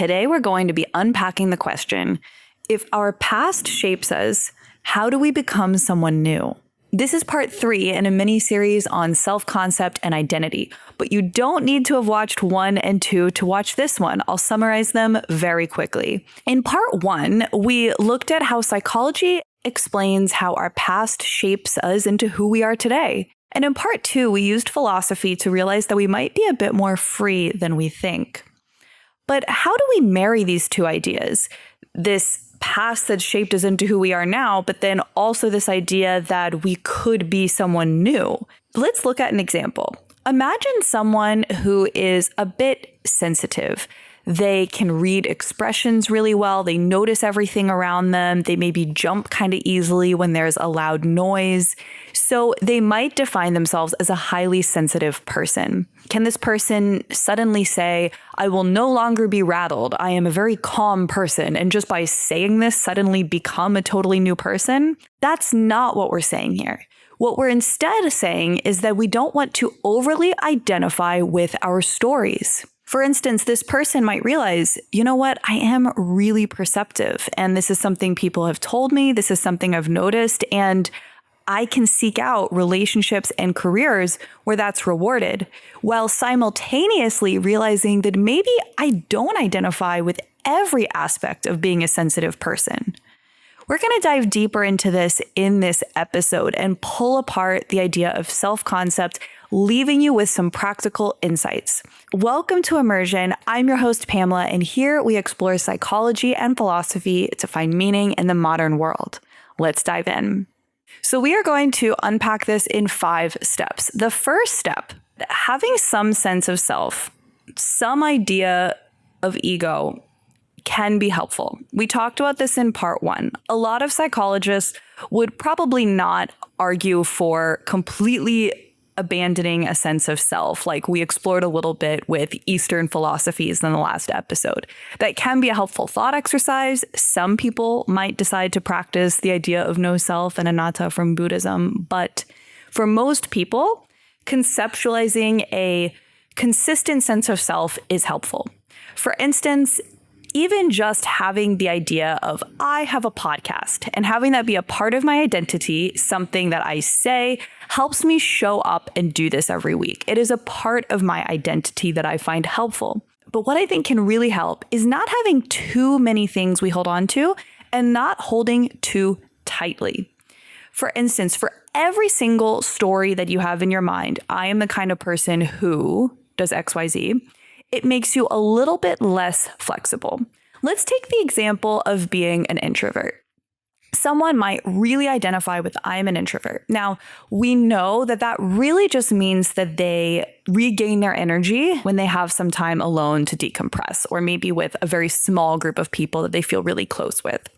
Today we're going to be unpacking the question, if our past shapes us, how do we become someone new? This is part 3 in a mini-series on self-concept and identity, but you don't need to have watched 1 and 2 to watch this one. I'll summarize them very quickly. In part 1, we looked at how psychology explains how our past shapes us into who we are today. And in part 2, we used philosophy to realize that we might be a bit more free than we think. But how do we marry these two ideas? This past that shaped us into who we are now, but then also this idea that we could be someone new. Let's look at an example. Imagine someone who is a bit sensitive. They can read expressions really well. They notice everything around them. They maybe jump kind of easily when there's a loud noise. So they might define themselves as a highly sensitive person. Can this person suddenly say, I will no longer be rattled. I am a very calm person. And just by saying this, suddenly become a totally new person? That's not what we're saying here. What we're instead saying is that we don't want to overly identify with our stories. For instance, this person might realize, you know what, I am really perceptive, and this is something people have told me, this is something I've noticed, and I can seek out relationships and careers where that's rewarded, while simultaneously realizing that maybe I don't identify with every aspect of being a sensitive person. We're going to dive deeper into this in this episode and pull apart the idea of self-concept, leaving you with some practical insights. Welcome to Immersion. I'm your host, Pamela, and here we explore psychology and philosophy to find meaning in the modern world. Let's dive in. So we are going to unpack this in 5 steps. The first step, having some sense of self, some idea of ego can be helpful. We talked about this in part 1. A lot of psychologists would probably not argue for completely abandoning a sense of self, like we explored a little bit with Eastern philosophies in the last episode. That can be a helpful thought exercise. Some people might decide to practice the idea of no self and anatta from Buddhism, but for most people, conceptualizing a consistent sense of self is helpful. For instance, even just having the idea of I have a podcast and having that be a part of my identity, something that I say, helps me show up and do this every week. It is a part of my identity that I find helpful. But what I think can really help is not having too many things we hold on to and not holding too tightly. For instance, for every single story that you have in your mind, I am the kind of person who does XYZ. It makes you a little bit less flexible. Let's take the example of being an introvert. Someone might really identify with I am an introvert. Now, we know that that really just means that they regain their energy when they have some time alone to decompress, or maybe with a very small group of people that they feel really close with.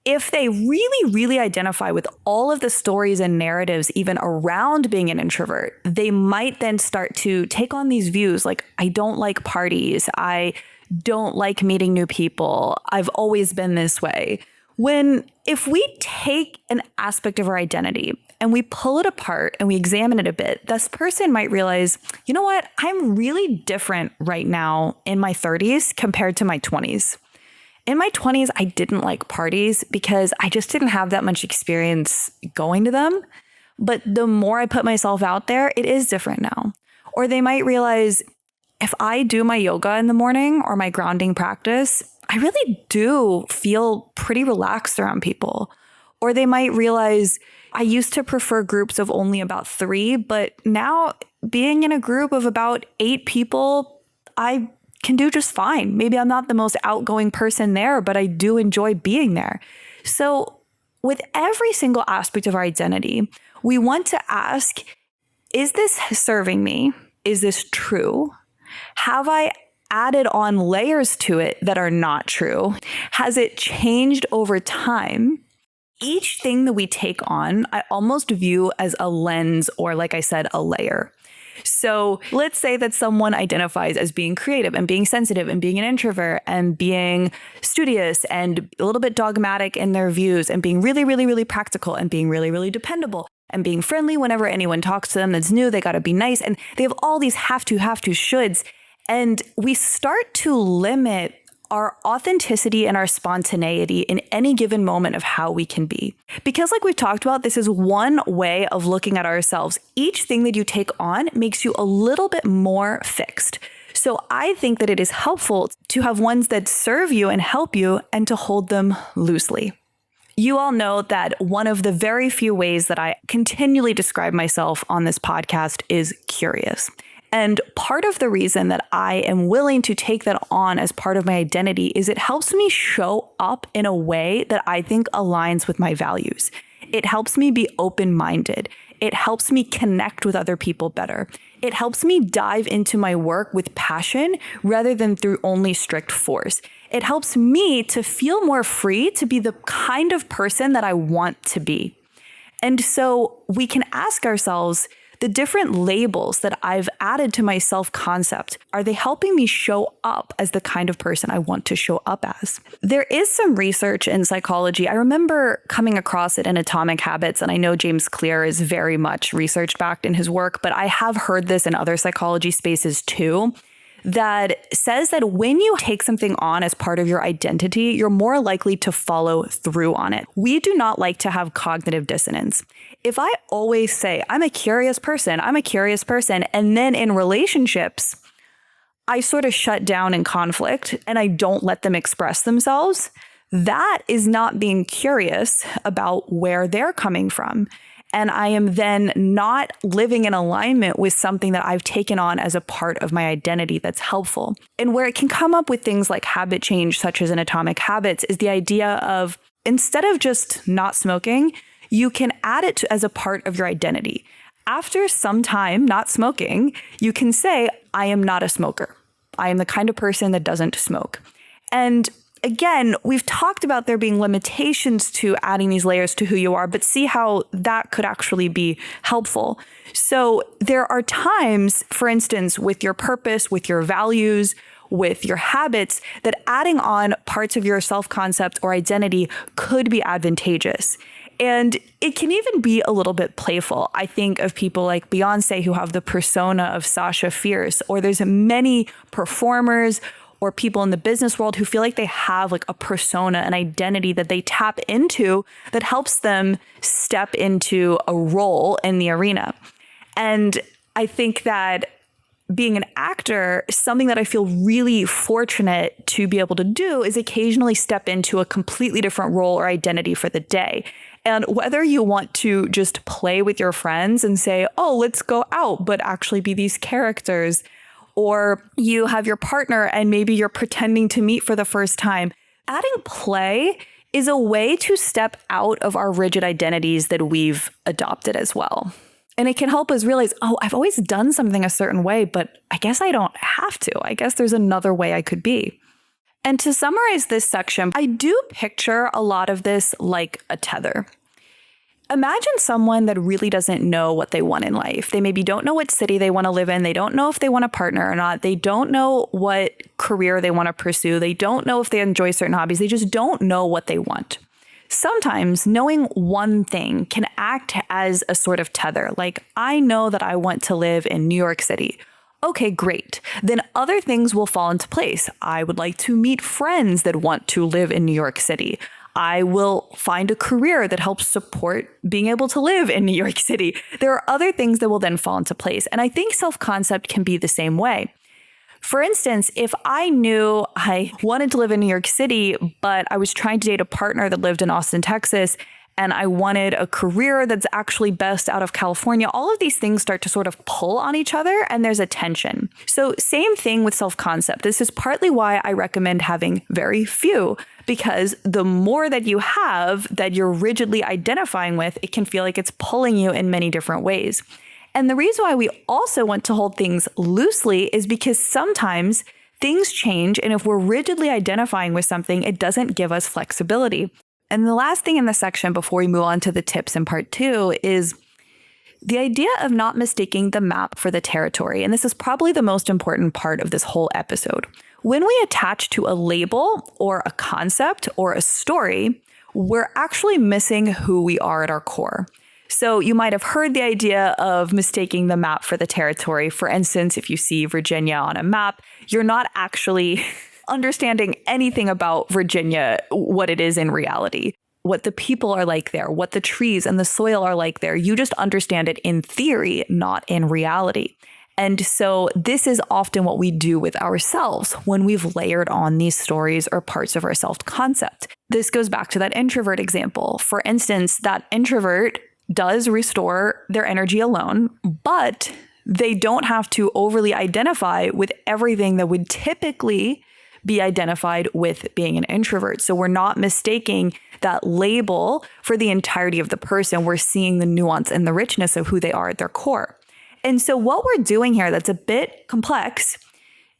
If they really, really identify with all of the stories and narratives even around being an introvert, they might then start to take on these views like, I don't like parties, I don't like meeting new people, I've always been this way. When if we take an aspect of our identity and we pull it apart and we examine it a bit, this person might realize, you know what, I'm really different right now in my 30s compared to my 20s. In my 20s, I didn't like parties because I just didn't have that much experience going to them. But the more I put myself out there, it is different now. Or they might realize if I do my yoga in the morning or my grounding practice, I really do feel pretty relaxed around people. Or they might realize I used to prefer groups of only about 3, but now being in a group of about 8 people, I can do just fine. Maybe I'm not the most outgoing person there, but I do enjoy being there. So with every single aspect of our identity, we want to ask, is this serving me? Is this true? Have I added on layers to it that are not true? Has it changed over time? Each thing that we take on, I almost view as a lens or, like I said, a layer. So let's say that someone identifies as being creative and being sensitive and being an introvert and being studious and a little bit dogmatic in their views and being really, really, really practical and being really, really dependable and being friendly whenever anyone talks to them that's new. They got to be nice. And they have all these have to, shoulds. And we start to limit our authenticity and our spontaneity in any given moment of how we can be. Because like we've talked about, this is one way of looking at ourselves. Each thing that you take on makes you a little bit more fixed. So I think that it is helpful to have ones that serve you and help you and to hold them loosely. You all know that one of the very few ways that I continually describe myself on this podcast is curious. And part of the reason that I am willing to take that on as part of my identity is it helps me show up in a way that I think aligns with my values. It helps me be open-minded. It helps me connect with other people better. It helps me dive into my work with passion rather than through only strict force. It helps me to feel more free to be the kind of person that I want to be. And so we can ask ourselves, the different labels that I've added to my self-concept, are they helping me show up as the kind of person I want to show up as? There is some research in psychology. I remember coming across it in Atomic Habits, and I know James Clear is very much research-backed in his work, but I have heard this in other psychology spaces too, that says that when you take something on as part of your identity, you're more likely to follow through on it. We do not like to have cognitive dissonance. If I always say, I'm a curious person, and then in relationships, I sort of shut down in conflict and I don't let them express themselves, that is not being curious about where they're coming from. And I am then not living in alignment with something that I've taken on as a part of my identity that's helpful. And where it can come up with things like habit change, such as in Atomic Habits, is the idea of instead of just not smoking, you can add it as a part of your identity. After some time not smoking, you can say, I am not a smoker. I am the kind of person that doesn't smoke. And again, we've talked about there being limitations to adding these layers to who you are, but see how that could actually be helpful. So there are times, for instance, with your purpose, with your values, with your habits, that adding on parts of your self-concept or identity could be advantageous. And it can even be a little bit playful. I think of people like Beyonce who have the persona of Sasha Fierce, or there's many performers or people in the business world who feel like they have like a persona, an identity that they tap into that helps them step into a role in the arena. And I think that being an actor, something that I feel really fortunate to be able to do is occasionally step into a completely different role or identity for the day. And whether you want to just play with your friends and say, oh, let's go out, but actually be these characters, or you have your partner and maybe you're pretending to meet for the first time. Adding play is a way to step out of our rigid identities that we've adopted as well. And it can help us realize, oh, I've always done something a certain way, but I guess I don't have to. I guess there's another way I could be. And to summarize this section, I do picture a lot of this like a tether. Imagine someone that really doesn't know what they want in life. They maybe don't know what city they want to live in. They don't know if they want a partner or not. They don't know what career they want to pursue. They don't know if they enjoy certain hobbies. They just don't know what they want. Sometimes knowing one thing can act as a sort of tether. Like, I know that I want to live in New York City. Okay, great. Then other things will fall into place. I would like to meet friends that want to live in New York City. I will find a career that helps support being able to live in New York City. There are other things that will then fall into place. And I think self-concept can be the same way. For instance, if I knew I wanted to live in New York City, but I was trying to date a partner that lived in Austin, Texas, and I wanted a career that's actually best out of California, all of these things start to sort of pull on each other and there's a tension. So same thing with self-concept. This is partly why I recommend having very few, because the more that you have that you're rigidly identifying with, it can feel like it's pulling you in many different ways. And the reason why we also want to hold things loosely is because sometimes things change, and if we're rigidly identifying with something, it doesn't give us flexibility. And the last thing in this section before we move on to the tips in part 2 is the idea of not mistaking the map for the territory. And this is probably the most important part of this whole episode. When we attach to a label or a concept or a story, we're actually missing who we are at our core. So you might have heard the idea of mistaking the map for the territory. For instance, if you see Virginia on a map, you're not actually understanding anything about Virginia, what it is in reality, what the people are like there, what the trees and the soil are like there. You just understand it in theory, not in reality. And so this is often what we do with ourselves when we've layered on these stories or parts of our self-concept. This goes back to that introvert example. For instance, that introvert does restore their energy alone, but they don't have to overly identify with everything that would typically be identified with being an introvert. So we're not mistaking that label for the entirety of the person. We're seeing the nuance and the richness of who they are at their core. And so what we're doing here that's a bit complex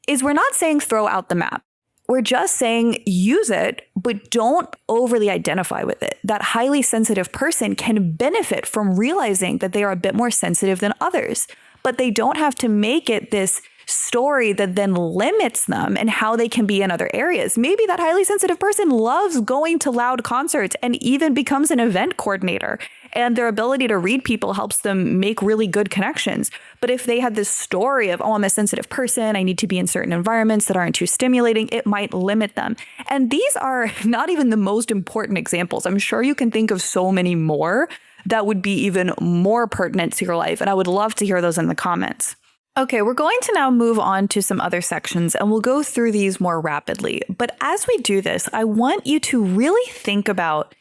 is we're not saying throw out the map. We're just saying use it, but don't overly identify with it. That highly sensitive person can benefit from realizing that they are a bit more sensitive than others, but they don't have to make it this story that then limits them and how they can be in other areas. Maybe that highly sensitive person loves going to loud concerts and even becomes an event coordinator, and their ability to read people helps them make really good connections. But if they had this story of, oh, I'm a sensitive person, I need to be in certain environments that aren't too stimulating, it might limit them. And these are not even the most important examples. I'm sure you can think of so many more that would be even more pertinent to your life, and I would love to hear those in the comments. Okay, we're going to now move on to some other sections and we'll go through these more rapidly. But as we do this, I want you to really think about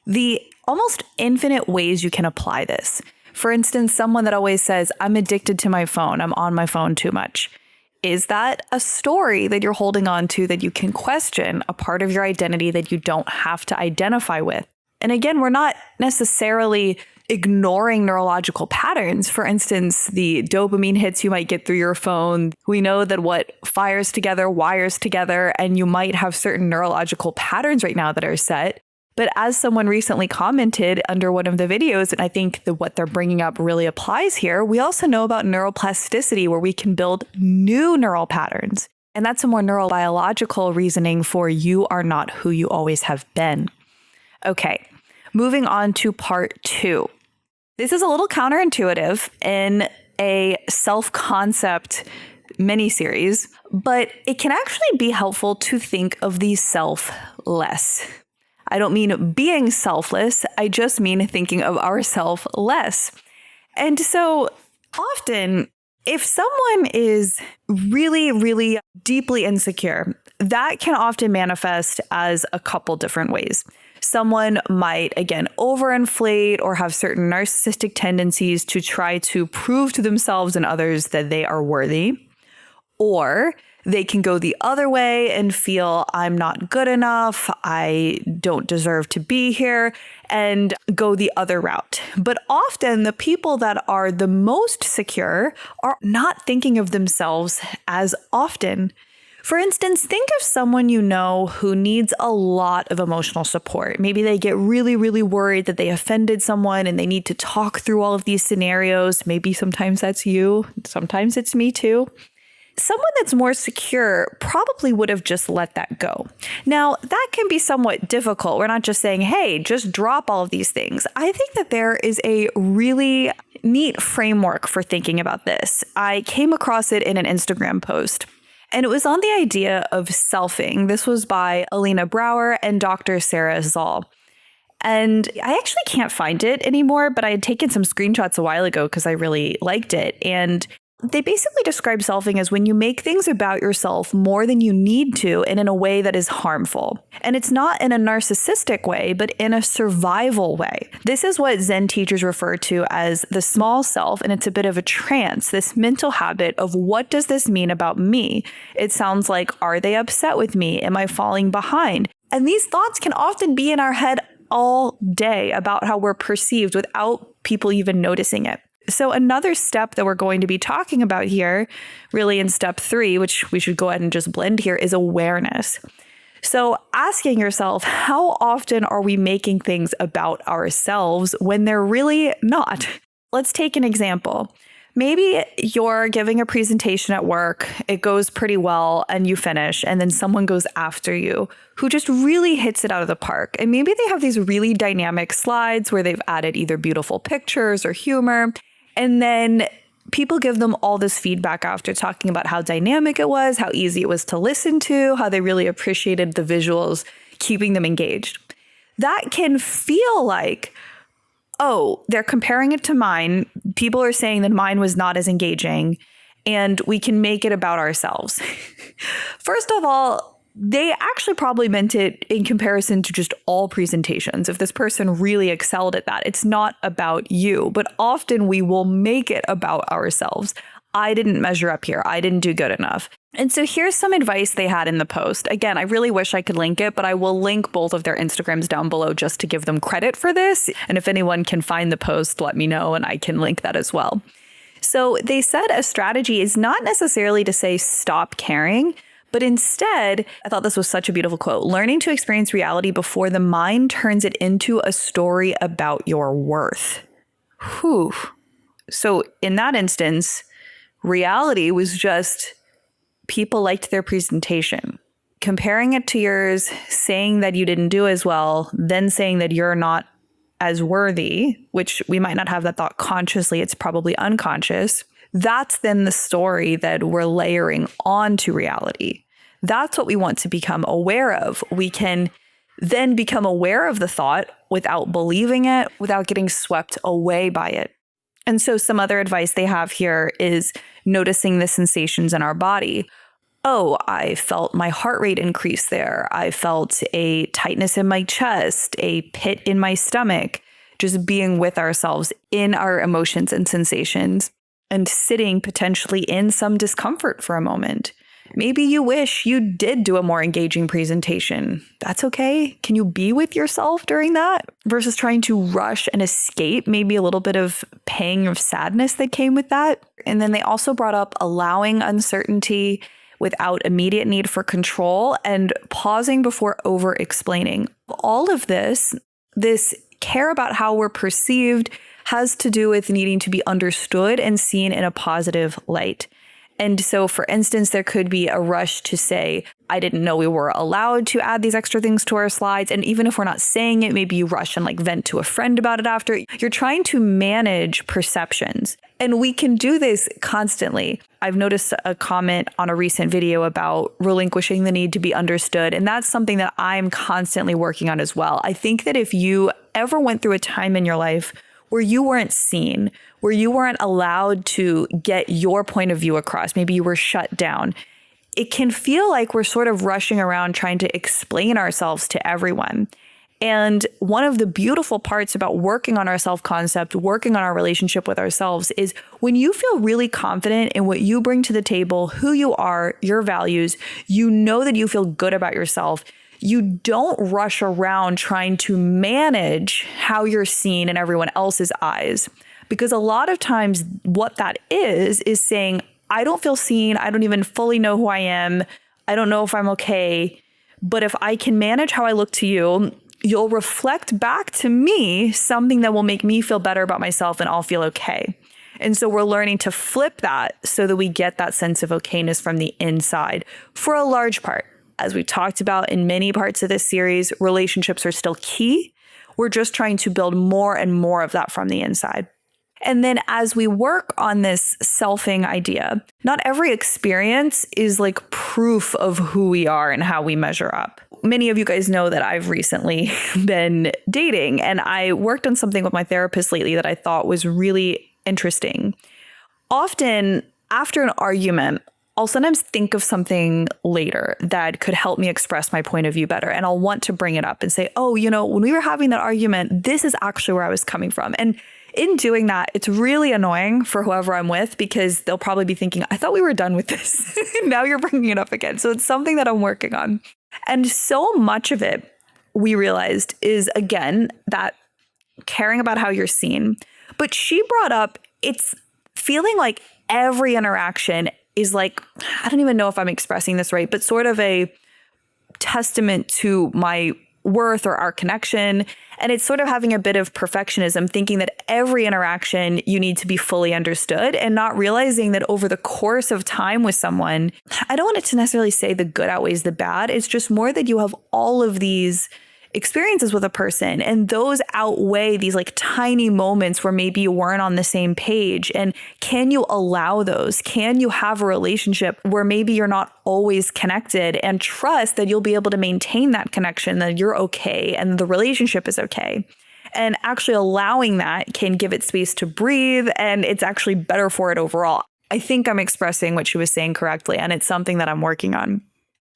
the almost infinite ways you can apply this. For instance, someone that always says, I'm addicted to my phone, I'm on my phone too much. Is that a story that you're holding on to that you can question, a part of your identity that you don't have to identify with? And again, we're not necessarily ignoring neurological patterns. For instance, the dopamine hits you might get through your phone. We know that what fires together wires together, and you might have certain neurological patterns right now that are set. But as someone recently commented under one of the videos, and I think that what they're bringing up really applies here, we also know about neuroplasticity, where we can build new neural patterns. And that's a more neurobiological reasoning for you are not who you always have been. Okay, moving on to part 2. This is a little counterintuitive in a self-concept mini-series, but it can actually be helpful to think of the self less. I don't mean being selfless, I just mean thinking of ourself less. And so often, if someone is really, really deeply insecure, that can often manifest as a couple different ways. Someone might, again, overinflate or have certain narcissistic tendencies to try to prove to themselves and others that they are worthy. Or they can go the other way and feel I'm not good enough, I don't deserve to be here, and go the other route. But often the people that are the most secure are not thinking of themselves as often. For instance, think of someone you know who needs a lot of emotional support. Maybe they get really, really worried that they offended someone and they need to talk through all of these scenarios. Maybe sometimes that's you, sometimes it's me too. Someone that's more secure probably would have just let that go. Now, that can be somewhat difficult. We're not just saying, hey, just drop all of these things. I think that there is a really neat framework for thinking about this. I came across it in an Instagram post, and it was on the idea of selfing. This was by Alina Brower and Dr. Sarah Zoll. And I actually can't find it anymore, but I had taken some screenshots a while ago because I really liked it. And they basically describe selfing as when you make things about yourself more than you need to and in a way that is harmful. And it's not in a narcissistic way, but in a survival way. This is what Zen teachers refer to as the small self, and it's a bit of a trance, this mental habit of what does this mean about me? It sounds like, are they upset with me? Am I falling behind? And these thoughts can often be in our head all day about how we're perceived without people even noticing it. So another step that we're going to be talking about here, really in step 3, which we should go ahead and just blend here, is awareness. So asking yourself, how often are we making things about ourselves when they're really not? Let's take an example. Maybe you're giving a presentation at work, it goes pretty well, and you finish, and then someone goes after you who just really hits it out of the park. And maybe they have these really dynamic slides where they've added either beautiful pictures or humor. And then people give them all this feedback after talking about how dynamic it was, how easy it was to listen to, how they really appreciated the visuals, keeping them engaged. That can feel like, oh, they're comparing it to mine. People are saying that mine was not as engaging, and we can make it about ourselves. First of all, they actually probably meant it in comparison to just all presentations. If this person really excelled at that, it's not about you, but often we will make it about ourselves. I didn't measure up here. I didn't do good enough. And so here's some advice they had in the post. Again, I really wish I could link it, but I will link both of their Instagrams down below just to give them credit for this. And if anyone can find the post, let me know and I can link that as well. So they said a strategy is not necessarily to say stop caring, but instead, I thought this was such a beautiful quote, learning to experience reality before the mind turns it into a story about your worth. Whew. So in that instance, reality was just people liked their presentation. Comparing it to yours, saying that you didn't do as well, then saying that you're not as worthy, which we might not have that thought consciously, it's probably unconscious. That's then the story that we're layering onto reality. That's what we want to become aware of. We can then become aware of the thought without believing it, without getting swept away by it. And so some other advice they have here is noticing the sensations in our body. Oh, I felt my heart rate increase there. I felt a tightness in my chest, a pit in my stomach, just being with ourselves in our emotions and sensations and sitting potentially in some discomfort for a moment. Maybe you wish you did do a more engaging presentation. That's okay. Can you be with yourself during that versus trying to rush and escape maybe a little bit of pang of sadness that came with that? And then they also brought up allowing uncertainty without immediate need for control and pausing before over-explaining. All of this care about how we're perceived has to do with needing to be understood and seen in a positive light. And so, for instance, there could be a rush to say, I didn't know we were allowed to add these extra things to our slides. And even if we're not saying it, maybe you rush and vent to a friend about it after. You're trying to manage perceptions. And we can do this constantly. I've noticed a comment on a recent video about relinquishing the need to be understood. And that's something that I'm constantly working on as well. I think that if you ever went through a time in your life where you weren't seen, where you weren't allowed to get your point of view across, maybe you were shut down, it can feel like we're sort of rushing around trying to explain ourselves to everyone. And one of the beautiful parts about working on our self-concept, working on our relationship with ourselves is when you feel really confident in what you bring to the table, who you are, your values, you know that you feel good about yourself. You don't rush around trying to manage how you're seen in everyone else's eyes. Because a lot of times what that is saying, I don't feel seen. I don't even fully know who I am. I don't know if I'm okay. But if I can manage how I look to you, you'll reflect back to me something that will make me feel better about myself and I'll feel okay. And so we're learning to flip that so that we get that sense of okayness from the inside for a large part. As we talked about in many parts of this series, relationships are still key. We're just trying to build more and more of that from the inside. And then as we work on this selfing idea, not every experience is proof of who we are and how we measure up. Many of you guys know that I've recently been dating, and I worked on something with my therapist lately that I thought was really interesting. Often after an argument, I'll sometimes think of something later that could help me express my point of view better. And I'll want to bring it up and say, oh, when we were having that argument, this is actually where I was coming from. And in doing that, it's really annoying for whoever I'm with because they'll probably be thinking, I thought we were done with this. Now you're bringing it up again. So it's something that I'm working on. And so much of it, we realized, is, again, that caring about how you're seen. But she brought up it's feeling like every interaction is I don't even know if I'm expressing this right, but sort of a testament to my worth or our connection. And it's sort of having a bit of perfectionism, thinking that every interaction you need to be fully understood and not realizing that over the course of time with someone, I don't want it to necessarily say the good outweighs the bad. It's just more that you have all of these experiences with a person, and those outweigh these like tiny moments where maybe you weren't on the same page. And can you allow those? Can you have a relationship where maybe you're not always connected and trust that you'll be able to maintain that connection, that you're okay and the relationship is okay? And actually allowing that can give it space to breathe, and it's actually better for it overall. I think I'm expressing what she was saying correctly, and it's something that I'm working on.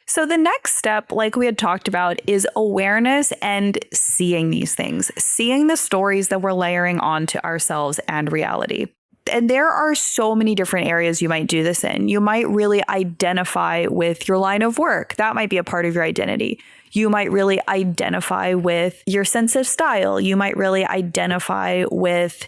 So the next step, like we had talked about, is awareness and seeing these things, seeing the stories that we're layering onto ourselves and reality. And there are so many different areas you might do this in. You might really identify with your line of work. That might be a part of your identity. You might really identify with your sense of style. You might really identify with,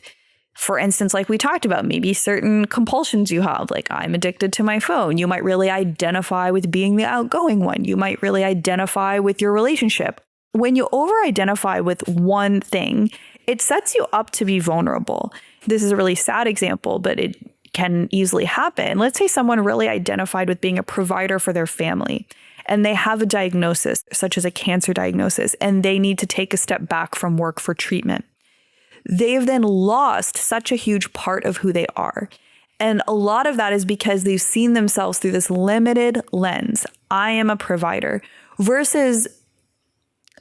for instance, like we talked about, maybe certain compulsions you have, like I'm addicted to my phone. You might really identify with being the outgoing one. You might really identify with your relationship. When you over-identify with one thing, it sets you up to be vulnerable. This is a really sad example, but it can easily happen. Let's say someone really identified with being a provider for their family, and they have a diagnosis, such as a cancer diagnosis, and they need to take a step back from work for treatment. They've then lost such a huge part of who they are. And a lot of that is because they've seen themselves through this limited lens. I am a provider versus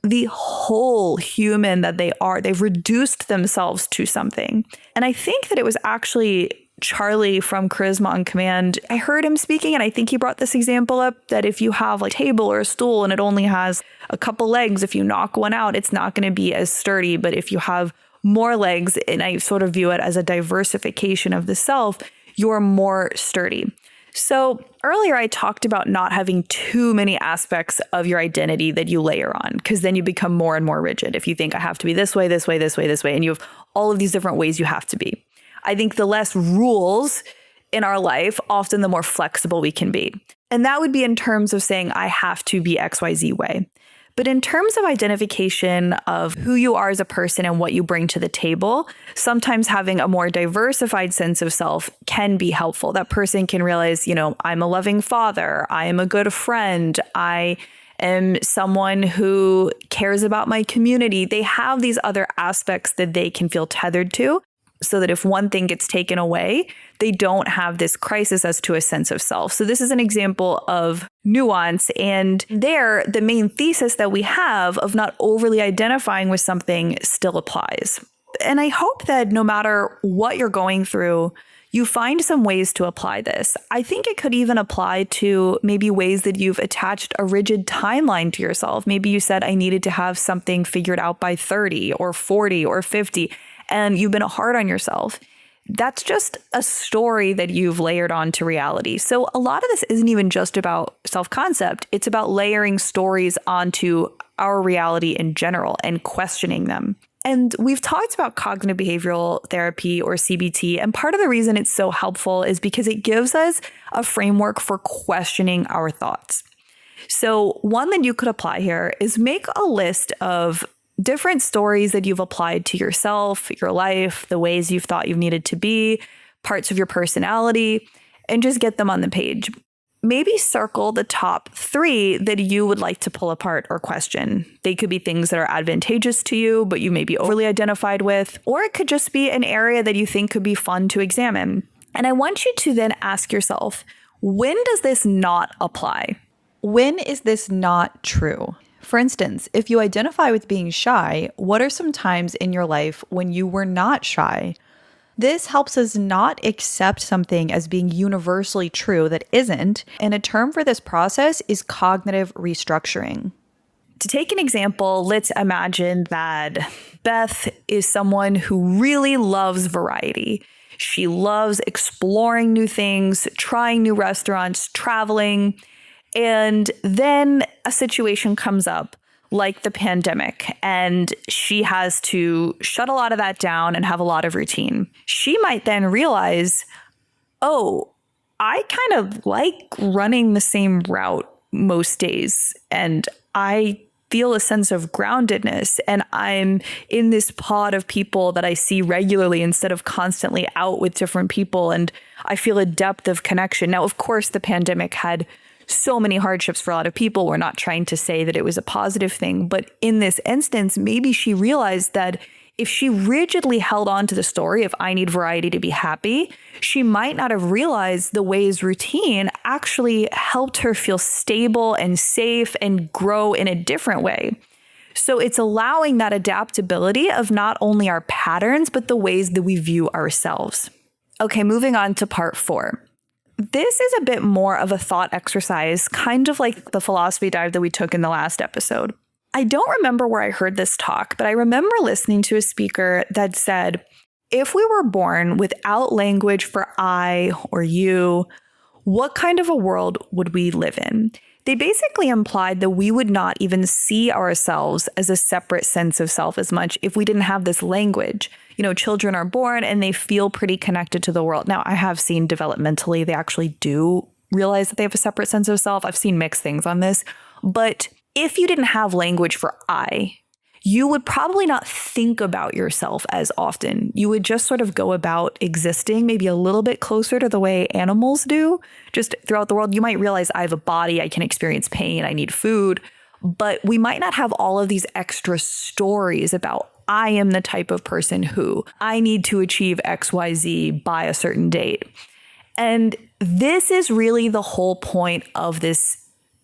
the whole human that they are. They've reduced themselves to something. And I think that it was actually Charlie from Charisma on Command. I heard him speaking, and I think he brought this example up that if you have like a table or a stool and it only has a couple legs, if you knock one out, it's not going to be as sturdy. But if you have more legs, and I sort of view it as a diversification of the self, you're more sturdy. So earlier I talked about not having too many aspects of your identity that you layer on, because then you become more and more rigid. If you think I have to be this way, this way, this way, this way, and you have all of these different ways you have to be. I think the less rules in our life, often the more flexible we can be. And that would be in terms of saying I have to be XYZ way. But in terms of identification of who you are as a person and what you bring to the table, sometimes having a more diversified sense of self can be helpful. That person can realize, I'm a loving father, I am a good friend, I am someone who cares about my community. They have these other aspects that they can feel tethered to, so that if one thing gets taken away, they don't have this crisis as to a sense of self. So this is an example of nuance. And there, the main thesis that we have of not overly identifying with something still applies. And I hope that no matter what you're going through, you find some ways to apply this. I think it could even apply to maybe ways that you've attached a rigid timeline to yourself. Maybe you said I needed to have something figured out by 30 or 40 or 50. And you've been hard on yourself. That's just a story that you've layered onto reality. So a lot of this isn't even just about self-concept. It's about layering stories onto our reality in general and questioning them. And we've talked about cognitive behavioral therapy, or CBT. And part of the reason it's so helpful is because it gives us a framework for questioning our thoughts. So one that you could apply here is make a list of different stories that you've applied to yourself, your life, the ways you've thought you've needed to be, parts of your personality, and just get them on the page. Maybe circle the top 3 that you would like to pull apart or question. They could be things that are advantageous to you, but you may be overly identified with, or it could just be an area that you think could be fun to examine. And I want you to then ask yourself, when does this not apply? When is this not true? For instance, if you identify with being shy, what are some times in your life when you were not shy? This helps us not accept something as being universally true that isn't, and a term for this process is cognitive restructuring. To take an example, let's imagine that Beth is someone who really loves variety. She loves exploring new things, trying new restaurants, traveling. And then a situation comes up like the pandemic, and she has to shut a lot of that down and have a lot of routine. She might then realize, oh, I kind of like running the same route most days, and I feel a sense of groundedness, and I'm in this pod of people that I see regularly instead of constantly out with different people, and I feel a depth of connection. Now, of course, the pandemic had so many hardships for a lot of people. We're not trying to say that it was a positive thing, but in this instance, maybe she realized that if she rigidly held on to the story of I need variety to be happy, she might not have realized the ways routine actually helped her feel stable and safe and grow in a different way. So it's allowing that adaptability of not only our patterns, but the ways that we view ourselves. Okay, moving on to part 4. This is a bit more of a thought exercise, kind of like the philosophy dive that we took in the last episode. I don't remember where I heard this talk, but I remember listening to a speaker that said, if we were born without language for I or you, what kind of a world would we live in? They basically implied that we would not even see ourselves as a separate sense of self as much if we didn't have this language. You know, children are born and they feel pretty connected to the world. Now, I have seen developmentally, they actually do realize that they have a separate sense of self. I've seen mixed things on this. But if you didn't have language for I, you would probably not think about yourself as often. You would just sort of go about existing maybe a little bit closer to the way animals do. Just throughout the world, you might realize I have a body, I can experience pain, I need food, but we might not have all of these extra stories about I am the type of person who I need to achieve XYZ by a certain date. And this is really the whole point of this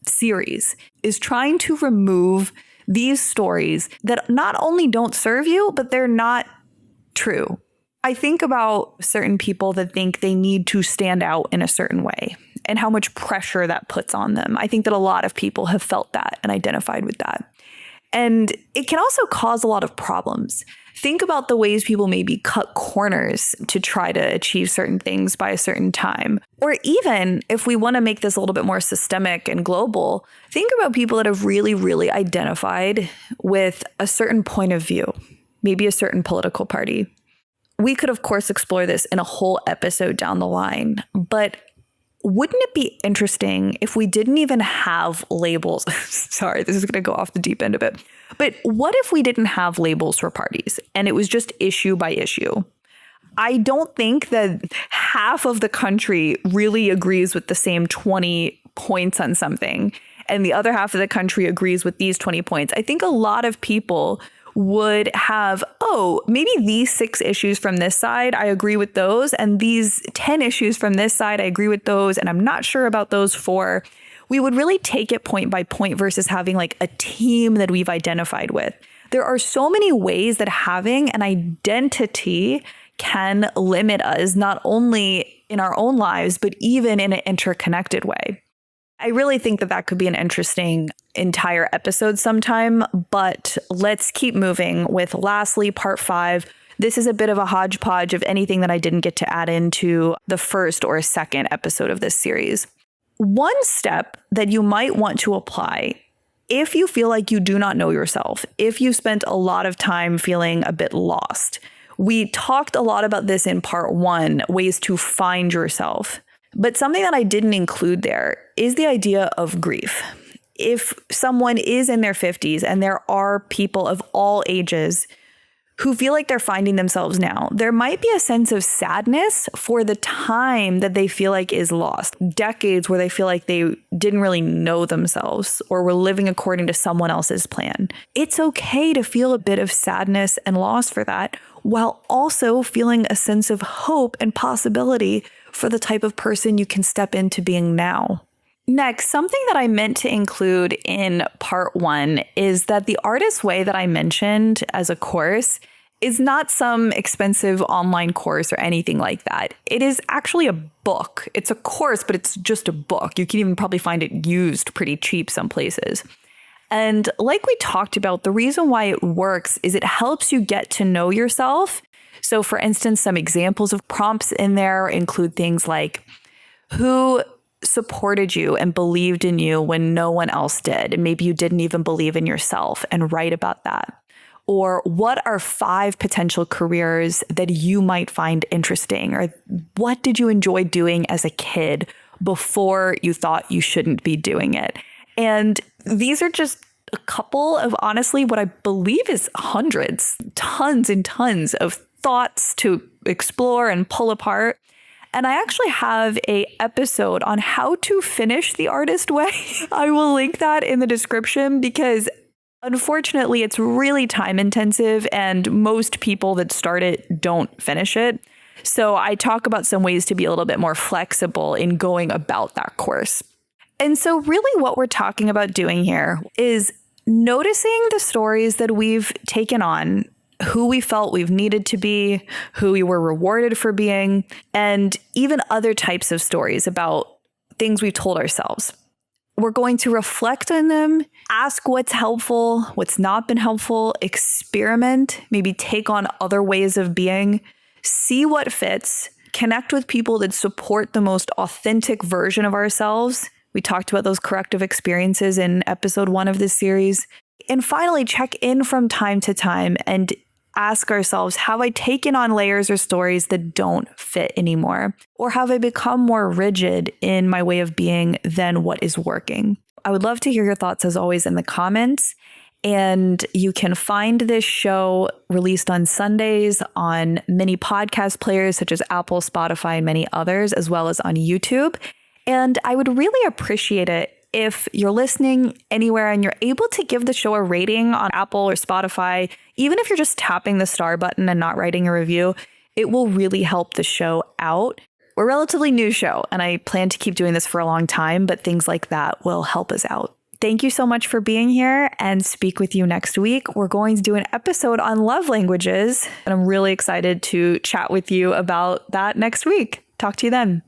series, is trying to remove these stories that not only don't serve you, but they're not true. I think about certain people that think they need to stand out in a certain way and how much pressure that puts on them. I think that a lot of people have felt that and identified with that. And it can also cause a lot of problems. Think about the ways people maybe cut corners to try to achieve certain things by a certain time. Or even if we want to make this a little bit more systemic and global, think about people that have really, really identified with a certain point of view, maybe a certain political party. We could, of course, explore this in a whole episode down the line, but wouldn't it be interesting if we didn't even have labels? Sorry, this is going to go off the deep end a bit. But what if we didn't have labels for parties and it was just issue by issue? I don't think that half of the country really agrees with the same 20 points on something, and the other half of the country agrees with these 20 points. I think a lot of people would have, maybe these 6 issues from this side, I agree with those. And these 10 issues from this side, I agree with those. And I'm not sure about those 4. We would really take it point by point versus having like a team that we've identified with. There are so many ways that having an identity can limit us, not only in our own lives, but even in an interconnected way. I really think that that could be an interesting entire episode sometime, but let's keep moving with lastly, part 5. This is a bit of a hodgepodge of anything that I didn't get to add into the first or second episode of this series. One step that you might want to apply if you feel like you do not know yourself, if you spent a lot of time feeling a bit lost. We talked a lot about this in part 1, ways to find yourself. But something that I didn't include there is the idea of grief. If someone is in their 50s and there are people of all ages who feel like they're finding themselves now, there might be a sense of sadness for the time that they feel like is lost. Decades where they feel like they didn't really know themselves or were living according to someone else's plan. It's okay to feel a bit of sadness and loss for that, while also feeling a sense of hope and possibility for the type of person you can step into being now. Next, something that I meant to include in part 1 is that the Artist's Way that I mentioned as a course is not some expensive online course or anything like that. It is actually a book. It's a course, but it's just a book. You can even probably find it used pretty cheap some places. And like we talked about, the reason why it works is it helps you get to know yourself. So for instance, some examples of prompts in there include things like, who supported you and believed in you when no one else did, and maybe you didn't even believe in yourself, and write about that. Or what are 5 potential careers that you might find interesting? Or what did you enjoy doing as a kid before you thought you shouldn't be doing it? And these are just a couple of, honestly, what I believe is hundreds, tons and tons of thoughts to explore and pull apart. And I actually have a episode on how to finish the artist way. I will link that in the description because unfortunately it's really time intensive and most people that start it don't finish it. So I talk about some ways to be a little bit more flexible in going about that course. And so really what we're talking about doing here is noticing the stories that we've taken on, who we felt we've needed to be, who we were rewarded for being, and even other types of stories about things we've told ourselves. We're going to reflect on them, ask what's helpful, what's not been helpful, experiment, maybe take on other ways of being, see what fits, connect with people that support the most authentic version of ourselves. We talked about those corrective experiences in episode 1 of this series. And finally, check in from time to time and ask ourselves, have I taken on layers or stories that don't fit anymore? Or have I become more rigid in my way of being than what is working? I would love to hear your thoughts as always in the comments. And you can find this show released on Sundays on many podcast players such as Apple, Spotify, and many others, as well as on YouTube. And I would really appreciate it if you're listening anywhere and you're able to give the show a rating on Apple or Spotify, even if you're just tapping the star button and not writing a review, it will really help the show out. We're a relatively new show, and I plan to keep doing this for a long time, but things like that will help us out. Thank you so much for being here and speak with you next week. We're going to do an episode on love languages, and I'm really excited to chat with you about that next week. Talk to you then.